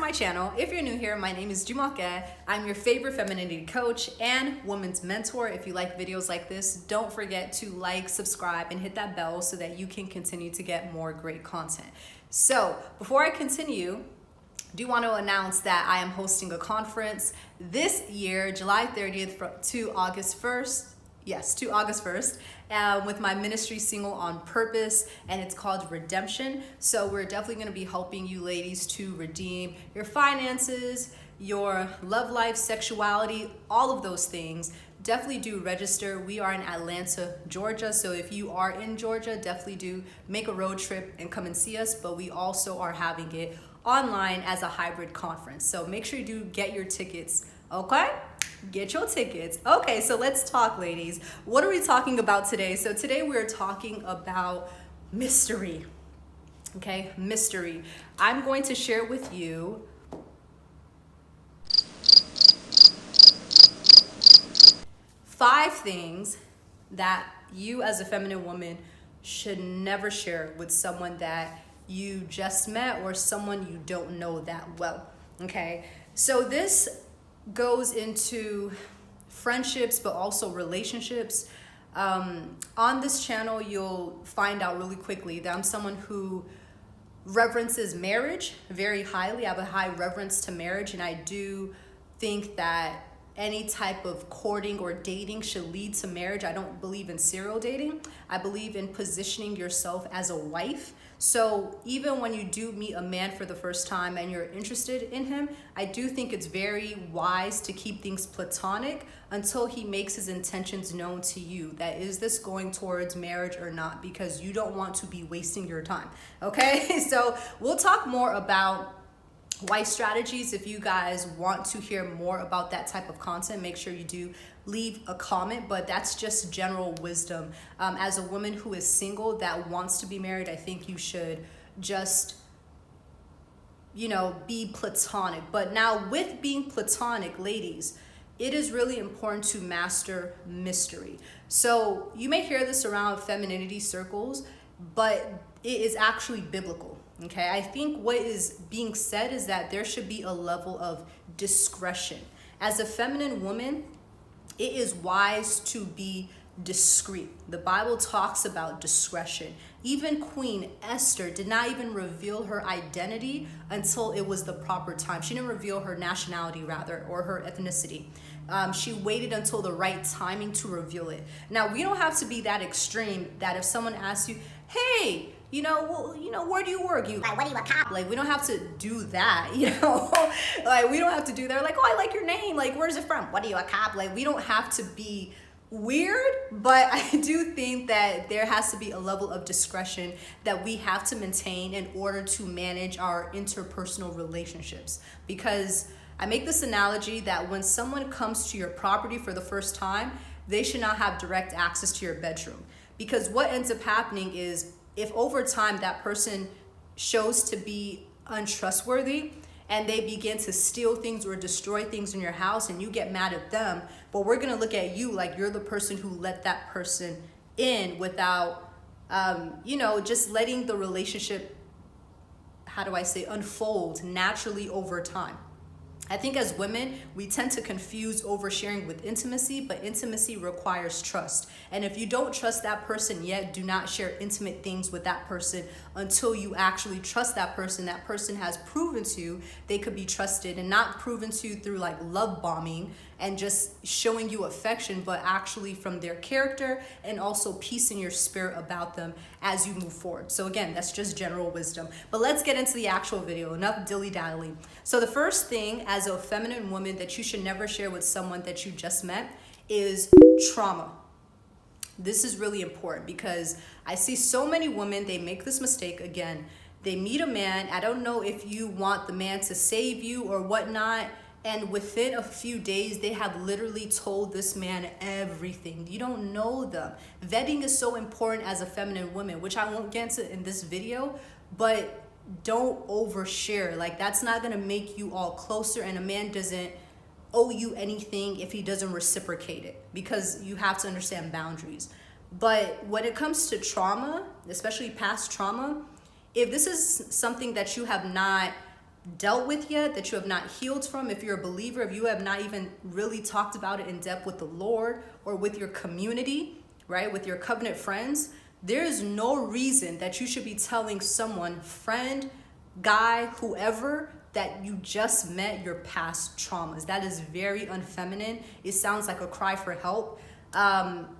my channel. If you're new here, my name is Jumoke. I'm your favorite femininity coach and woman's mentor. If you like videos like this, don't forget to like, subscribe, and hit that bell so that you can continue to get more great content. So before I continue, I do want to announce that I am hosting a conference this year, July 30th to August 1st. Yes, to August 1st, with my ministry single On Purpose, and it's called Redemption. So we're definitely going to be helping you ladies to redeem your finances, your love life, sexuality, all of those things. Definitely do register. We are in Atlanta, Georgia. So if you are in Georgia, definitely do make a road trip and come and see us. But we also are having it online as a hybrid conference. So make sure you do get your tickets, okay? Get your tickets. Okay, so let's talk, ladies. What are we talking about today? So today we're talking about mystery. Okay, mystery. I'm going to share with you 5 things that you as a feminine woman should never share with someone that you just met or someone you don't know that well. Okay, so this goes into friendships, but also relationships. On this channel, you'll find out really quickly that I'm someone who reverences marriage very highly. I have a high reverence to marriage, and I do think that any type of courting or dating should lead to marriage. I don't believe in serial dating. I believe in positioning yourself as a wife. So even when you do meet a man for the first time and you're interested in him, I do think it's very wise to keep things platonic until he makes his intentions known to you. That is this going towards marriage or not, because you don't want to be wasting your time. Okay, so we'll talk more about wife strategies. If you guys want to hear more about that type of content, make sure you do leave a comment, but that's just general wisdom. As a woman who is single that wants to be married, I think you should just, be platonic. But now with being platonic, ladies, it is really important to master mystery. So you may hear this around femininity circles, but it is actually biblical. Okay, I think what is being said is that there should be a level of discretion. As a feminine woman, it is wise to be discreet. The Bible talks about discretion. Even Queen Esther did not even reveal her identity until it was the proper time. She didn't reveal her nationality, rather, or her ethnicity. She waited until the right timing to reveal it. Now, we don't have to be that extreme that if someone asks you, hey, where do you work? Like, what do you accomplish? Like, we don't have to do that, like, we don't have to do that. Like, oh, I like your name. Like, where's it from? What do you accomplish? Like, we don't have to be weird, but I do think that there has to be a level of discretion that we have to maintain in order to manage our interpersonal relationships. Because I make this analogy that when someone comes to your property for the first time, they should not have direct access to your bedroom. Because what ends up happening is, if over time that person shows to be untrustworthy and they begin to steal things or destroy things in your house and you get mad at them, but we're gonna look at you like you're the person who let that person in without, just letting the relationship, unfold naturally over time. I think as women, we tend to confuse oversharing with intimacy, but intimacy requires trust. And if you don't trust that person yet, do not share intimate things with that person until you actually trust that person. That person has proven to you they could be trusted, and not proven to you through like love bombing and just showing you affection, but actually from their character and also peace in your spirit about them as you move forward. So again, that's just general wisdom. But let's get into the actual video. Enough dilly-dallying. So the first thing as a feminine woman that you should never share with someone that you just met is trauma. This is really important because I see so many women, they make this mistake again. They meet a man. I don't know if you want the man to save you or whatnot, and within a few days, they have literally told this man everything. You don't know them. Vetting is so important as a feminine woman, which I won't get into in this video, but don't overshare. Like, that's not gonna make you all closer, and a man doesn't owe you anything if he doesn't reciprocate it, because you have to understand boundaries. But when it comes to trauma, especially past trauma, if this is something that you have not dealt with yet, that you have not healed from, if you're a believer, if you have not even really talked about it in depth with the Lord or with your community, right, with your covenant friends, there is no reason that you should be telling someone, friend, guy, whoever, that you just met your past traumas. That is very unfeminine. It sounds like a cry for help.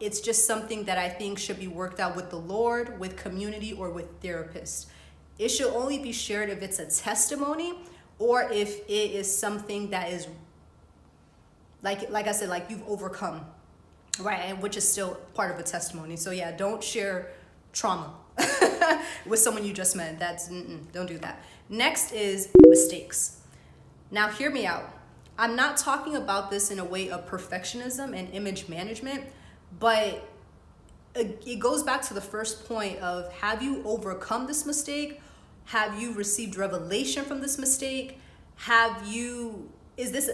It's just something that I think should be worked out with the Lord, with community, or with therapists. It should only be shared if it's a testimony, or if it is something that is, like I said, like you've overcome, right? And which is still part of a testimony. So yeah, don't share trauma with someone you just met. Don't do that. Next is mistakes. Now hear me out. I'm not talking about this in a way of perfectionism and image management, but it goes back to the first point of, have you overcome this mistake? Have you received revelation from this mistake? Is this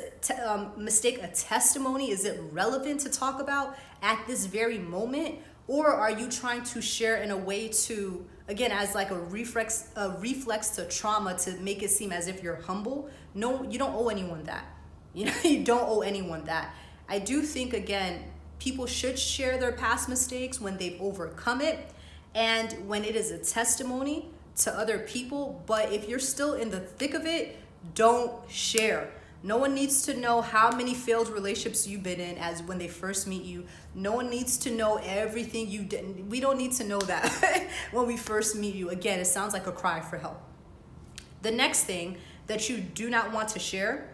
mistake a testimony? Is it relevant to talk about at this very moment? Or are you trying to share in a way to, again, as like a reflex to trauma, to make it seem as if you're humble? No, you don't owe anyone that. You don't owe anyone that. I do think, again, people should share their past mistakes when they've overcome it and when it is a testimony to other people. But if you're still in the thick of it, don't share. No one needs to know how many failed relationships you've been in as when they first meet you. No one needs to know everything you did. We don't need to know that when we first meet you. Again, it sounds like a cry for help. The next thing that you do not want to share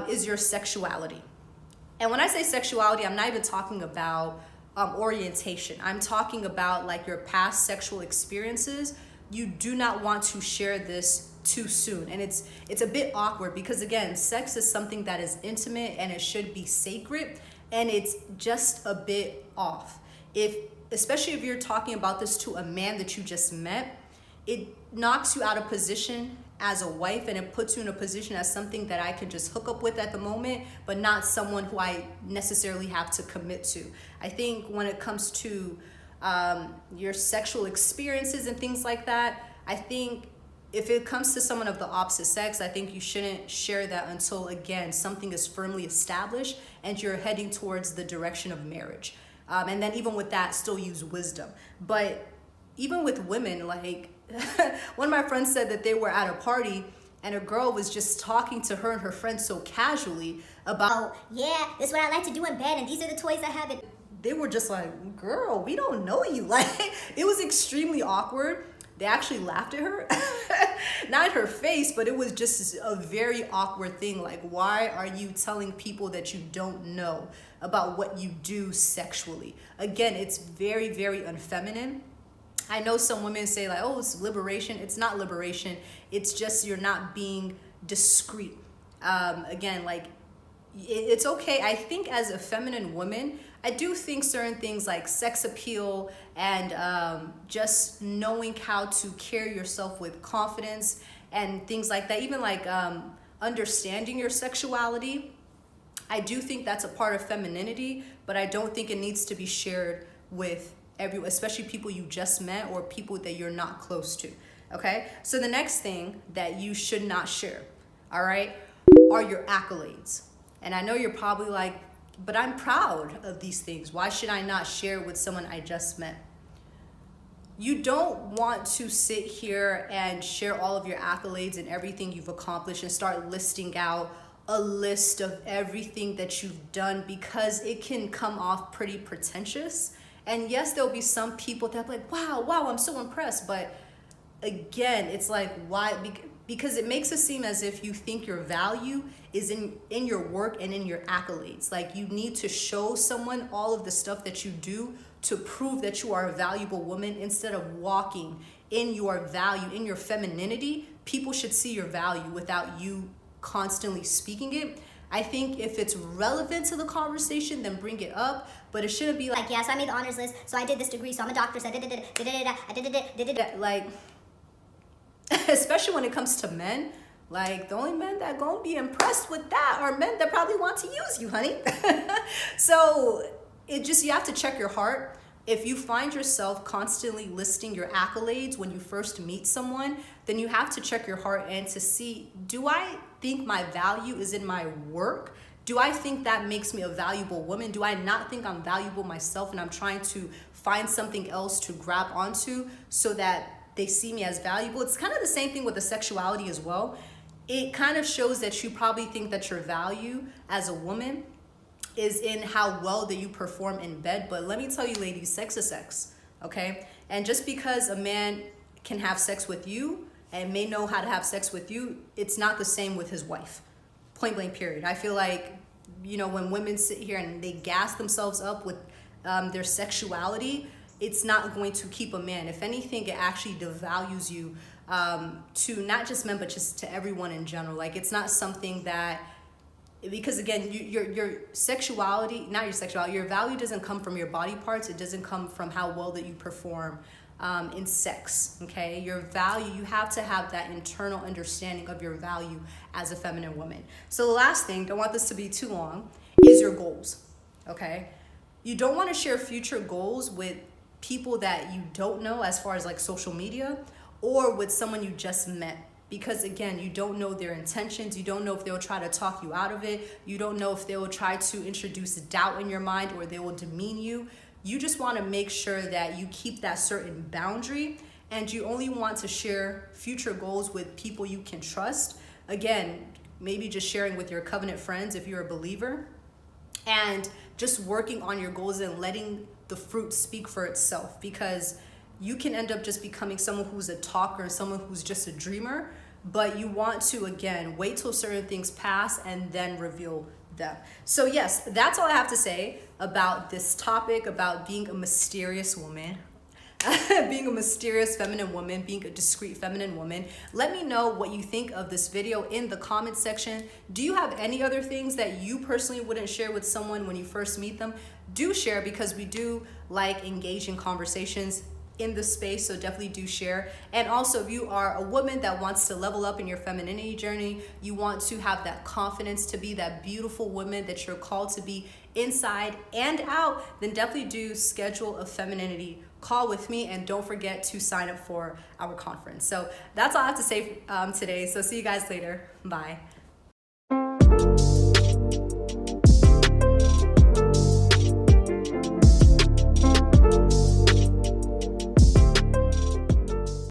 is your sexuality. And when I say sexuality, I'm not even talking about orientation. I'm talking about like your past sexual experiences. You do not want to share this too soon. And it's a bit awkward because, again, sex is something that is intimate and it should be sacred, and it's just a bit off. Especially if you're talking about this to a man that you just met, it knocks you out of position as a wife, and it puts you in a position as something that I could just hook up with at the moment, but not someone who I necessarily have to commit to. I think when it comes to your sexual experiences and things like that, I think if it comes to someone of the opposite sex, I think you shouldn't share that until, again, something is firmly established and you're heading towards the direction of marriage. And then even with that, still use wisdom. But even with women, like one of my friends said that they were at a party and a girl was just talking to her and her friends so casually about, oh, yeah, this is what I like to do in bed, and these are the toys I have. They were just like, girl, we don't know you. Like, it was extremely awkward. They actually laughed at her, not at her face, but it was just a very awkward thing. Like, why are you telling people that you don't know about what you do sexually? Again, it's very, very unfeminine. I know some women say like, oh, it's liberation. It's not liberation. It's just you're not being discreet. Again, like, it's okay. I think as a feminine woman, I do think certain things like sex appeal and just knowing how to carry yourself with confidence and things like that, even like understanding your sexuality, I do think that's a part of femininity, but I don't think it needs to be shared with everyone, especially people you just met or people that you're not close to, okay? So the next thing that you should not share, all right, are your accolades. And I know you're probably like, but I'm proud of these things. Why should I not share with someone I just met? You don't want to sit here and share all of your accolades and everything you've accomplished and start listing out a list of everything that you've done, because it can come off pretty pretentious. And yes, there'll be some people that are like, wow, I'm so impressed. But again, it's like, why? Because it makes it seem as if you think your value is in your work and in your accolades. Like, you need to show someone all of the stuff that you do to prove that you are a valuable woman, instead of walking in your value, in your femininity. People should see your value without you constantly speaking it. I think if it's relevant to the conversation, then bring it up, but it shouldn't be like, yeah, so I made the honors list, so I did this degree, so I'm a doctor, so I did. Like, especially when it comes to men, like, the only men that gonna be impressed with that are men that probably want to use you, honey. So you have to check your heart if you find yourself constantly listing your accolades when you first meet someone, then you have to check your heart and to see, do I think my value is in my work? Do I think that makes me a valuable woman? Do I not think I'm valuable myself and I'm trying to find something else to grab onto so that they see me as valuable? It's kind of the same thing with the sexuality as well. It kind of shows that you probably think that your value as a woman is in how well that you perform in bed. But let me tell you, ladies, sex is sex, okay? And just because a man can have sex with you and may know how to have sex with you, it's not the same with his wife. Point blank period. I feel like, you know, when women sit here and they gas themselves up with their sexuality, it's not going to keep a man. If anything, it actually devalues you to not just men, but just to everyone in general. Like, it's not something that, because again, your sexuality, not your sexuality, your value doesn't come from your body parts. It doesn't come from how well that you perform in sex, okay? Your value, you have to have that internal understanding of your value as a feminine woman. So the last thing, don't want this to be too long, is your goals, okay? You don't want to share future goals with people that you don't know, as far as like social media, or with someone you just met. Because again, you don't know their intentions. You don't know if they'll try to talk you out of it. You don't know if they will try to introduce doubt in your mind or they will demean you. You just want to make sure that you keep that certain boundary, and you only want to share future goals with people you can trust. Again, maybe just sharing with your covenant friends if you're a believer, and just working on your goals and letting the fruit speak for itself, because you can end up just becoming someone who's a talker and someone who's just a dreamer. But you want to, again, wait till certain things pass and then reveal them. So yes, that's all I have to say about this topic, about being a mysterious woman, being a mysterious feminine woman, being a discreet feminine woman. Let me know what you think of this video in the comment section. Do you have any other things that you personally wouldn't share with someone when you first meet them? Do share, because we do like engaging conversations in the space, so definitely do share. And also, if you are a woman that wants to level up in your femininity journey, you want to have that confidence to be that beautiful woman that you're called to be inside and out, then definitely do schedule a femininity call with me, and don't forget to sign up for our conference. So that's all I have to say today. So see you guys later. Bye.